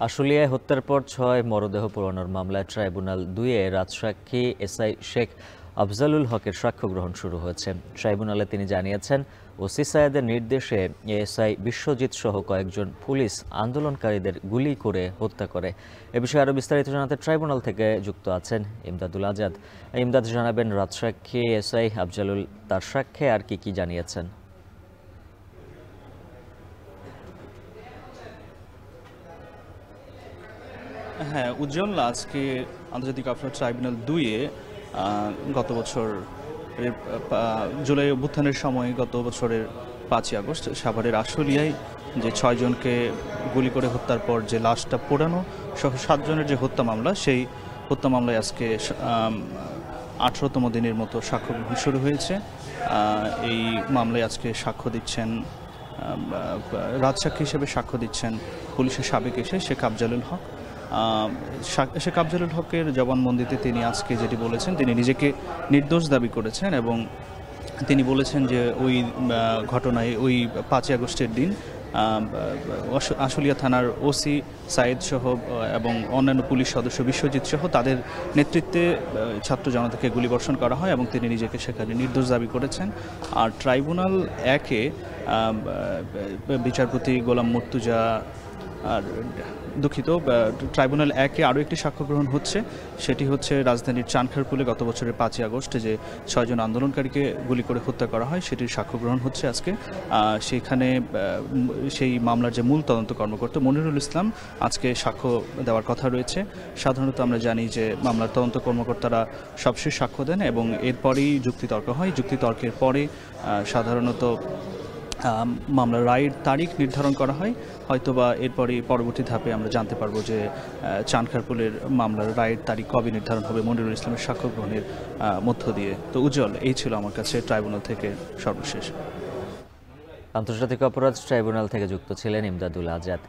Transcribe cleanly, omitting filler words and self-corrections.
আশুলিয়ায় হত্যার পর ৬ মরদেহ পোড়ানোর মামলায় ট্রাইব্যুনাল ২-এ রাজসাক্ষী এসআই শেখ আফজালুল হকের সাক্ষ্য গ্রহণ শুরু হয়েছে। ট্রাইব্যুনালে তিনি জানিয়েছেন, ওসি সায়েদের নির্দেশে এএসআই বিশ্বজিৎ সহ কয়েকজন পুলিশ আন্দোলনকারীদের গুলি করে হত্যা করে। এ বিষয়ে আরও বিস্তারিত জানাতে ট্রাইব্যুনাল থেকে যুক্ত আছেন ইমদাদুল আজাদ। ইমদাদ জানাবেন, রাজসাক্ষী এসআই আফজালুল তার সাক্ষ্যে আর কি জানিয়েছেন? হ্যাঁ, উজ্জ্বল, আজকে আন্তর্জাতিক অপরাধ ট্রাইব্যুনাল ২-এ গত বছর জুলাই অভ্যুত্থানের সময় গত বছরের ৫ই আগস্ট সাভারের আশুলিয়ায় যে ৬ জনকে গুলি করে হত্যার পর যে লাশটা পোড়ানো সহ ৭ জনের যে হত্যা মামলা, সেই হত্যা মামলায় আজকে ১৮তম দিনের মতো সাক্ষ্য গ্রহণ শুরু হয়েছে। এই মামলায় আজকে সাক্ষ্য দিচ্ছেন, রাজসাক্ষী হিসেবে সাক্ষ্য দিচ্ছেন পুলিশের সাবেক এসআই শেখ আফজালুল হক। শেখ আফজালুল হকের জবানবন্দিতে তিনি আজকে যেটি বলেছেন, তিনি নিজেকে নির্দোষ দাবি করেছেন এবং তিনি বলেছেন যে ওই ঘটনায় ওই ৫ই আগস্টের দিন আশুলিয়া থানার ওসি সায়েদ সহ এবং অন্যান্য পুলিশ সদস্য বিশ্বজিৎ সহ তাদের নেতৃত্বে ছাত্র জনতাকে গুলিবর্ষণ করা হয় এবং তিনি নিজেকে সেখানে নির্দোষ দাবি করেছেন। আর ট্রাইব্যুনাল ১-এ বিচারপতি গোলাম মুর্তুজা আর ট্রাইব্যুনাল ১-এ আরও একটি সাক্ষ্য গ্রহণ হচ্ছে। সেটি হচ্ছে রাজধানীর চানখারপুলে গত বছরের ৫ই আগস্ট যে ৬ জন আন্দোলনকারীকে গুলি করে হত্যা করা হয়, সেটির সাক্ষ্য গ্রহণ হচ্ছে আজকে। সেখানে সেই মামলার যে মূল তদন্ত কর্মকর্তা মনিরুল ইসলাম আজকে সাক্ষ্য দেওয়ার কথা রয়েছে। সাধারণত আমরা জানি যে মামলার তদন্ত কর্মকর্তারা সবশেষ সাক্ষ্য দেন এবং এরপরেই যুক্তিতর্ক হয়। যুক্তিতর্কের পরে সাধারণত মামলার রায়ের তারিখ নির্ধারণ করা হয়। হয়তোবা এরপরে পরবর্তী ধাপে আমরা জানতে পারবো যে চানখারপুলের মামলার রায়ের তারিখ কবে নির্ধারণ হবে মনিরুল ইসলামের সাক্ষ্য গ্রহণের মধ্য দিয়ে। তো উজ্জ্বল, এই ছিল আমার কাছে ট্রাইব্যুনাল থেকে সর্বশেষ। আন্তর্জাতিক অপরাধ ট্রাইব্যুনাল থেকে যুক্ত ছিলেন ইমদাদুল আজাদ।